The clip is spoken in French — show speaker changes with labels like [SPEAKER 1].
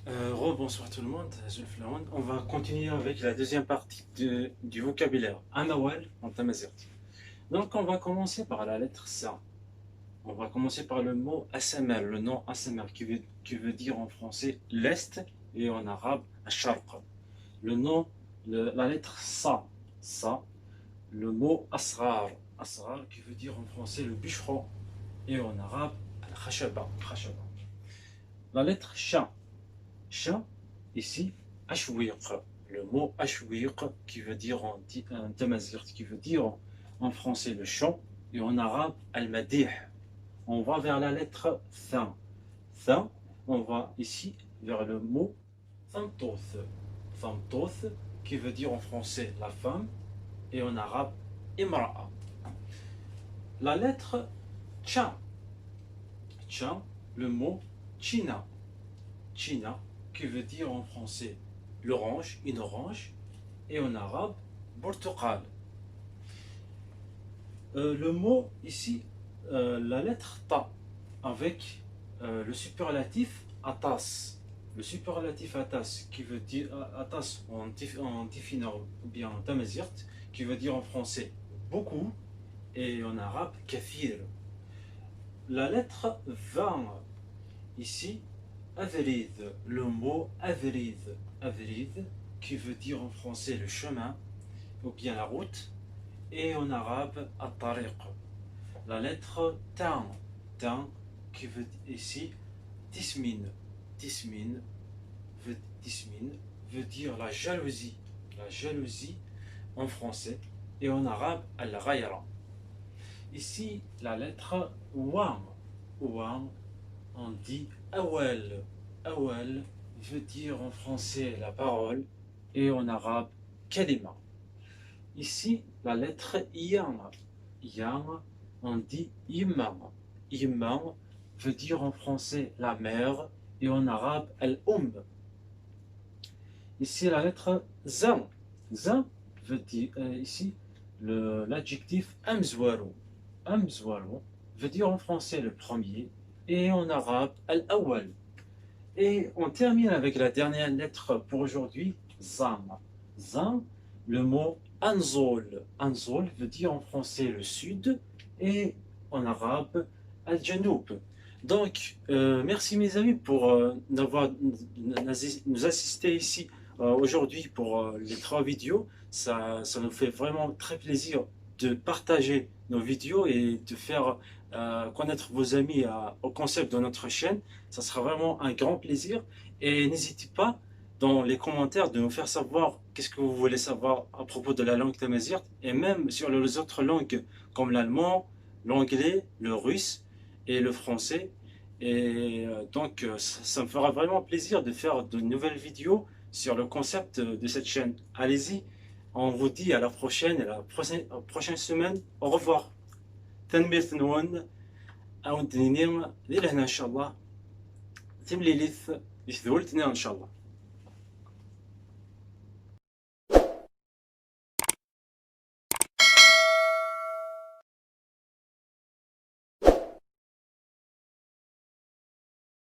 [SPEAKER 1] Rebonsoir tout le monde, Zulflaoun. On va continuer avec la deuxième partie du vocabulaire Amawal en Tamazirt. Donc on va commencer par la lettre Sa. On va commencer par le mot ASMR, le nom ASMR qui veut dire en français l'Est et en arabe Sharq. Le nom, la lettre Sa, le mot Asrar, Asrar qui veut dire en français le bûcheron et en arabe Al-Khashaba. La lettre Sha, ici, ashwiq. Le mot ashwiq qui veut dire en tamazirt, qui veut dire en français le chant et en arabe al-madih. On va vers la lettre Tha. Tha, on va ici vers le mot Thamtoth. Thamtoth qui veut dire en français la femme et en arabe imra'a. La lettre Cha. Cha, le mot China. China qui veut dire en français l'orange, une orange, et en arabe, Portugal. Le mot ici, la lettre Ta, avec le superlatif atas. Le superlatif atas, qui veut dire atas en tifina ou bien en tamazirt, qui veut dire en français beaucoup, et en arabe, kathir. La lettre Va, ici, Avrid, le mot Avrid, qui veut dire en français le chemin ou bien la route, et en arabe At-Tariq. La lettre Tan, qui veut ici Tismin, veut dire la jalousie en français, et en arabe Al-Ghayra. Ici la lettre Wam, on dit Awal. Awal veut dire en français la parole et en arabe Kalima. Ici, la lettre Yam. On dit Imam. Imam veut dire en français la mère et en arabe Al-Um. Ici, la lettre Zan. Zan veut dire ici l'adjectif Amzwaru. Amzwaru veut dire en français le premier et en arabe Al-Awwal. Et on termine avec la dernière lettre pour aujourd'hui, Zam. Zam, le mot Anzol. Anzol veut dire en français le sud et en arabe Al-Janoub. Donc, merci mes amis pour nous assister ici aujourd'hui pour les 3 vidéos. Ça nous fait vraiment très plaisir de partager nos vidéos et de faire connaître vos amis au concept de notre chaîne. Ça sera vraiment un grand plaisir. Et n'hésitez pas dans les commentaires de nous faire savoir qu'est-ce que vous voulez savoir à propos de la langue tamazight et même sur les autres langues comme l'allemand, l'anglais, le russe et le français. Et donc ça me fera vraiment plaisir de faire de nouvelles vidéos sur le concept de cette chaîne. Allez-y, on vous dit à la prochaine et la prochaine semaine. Au revoir. تنمية نون أو دنيني لهنا إن شاء الله تمليليث يثولتنا إن شاء الله.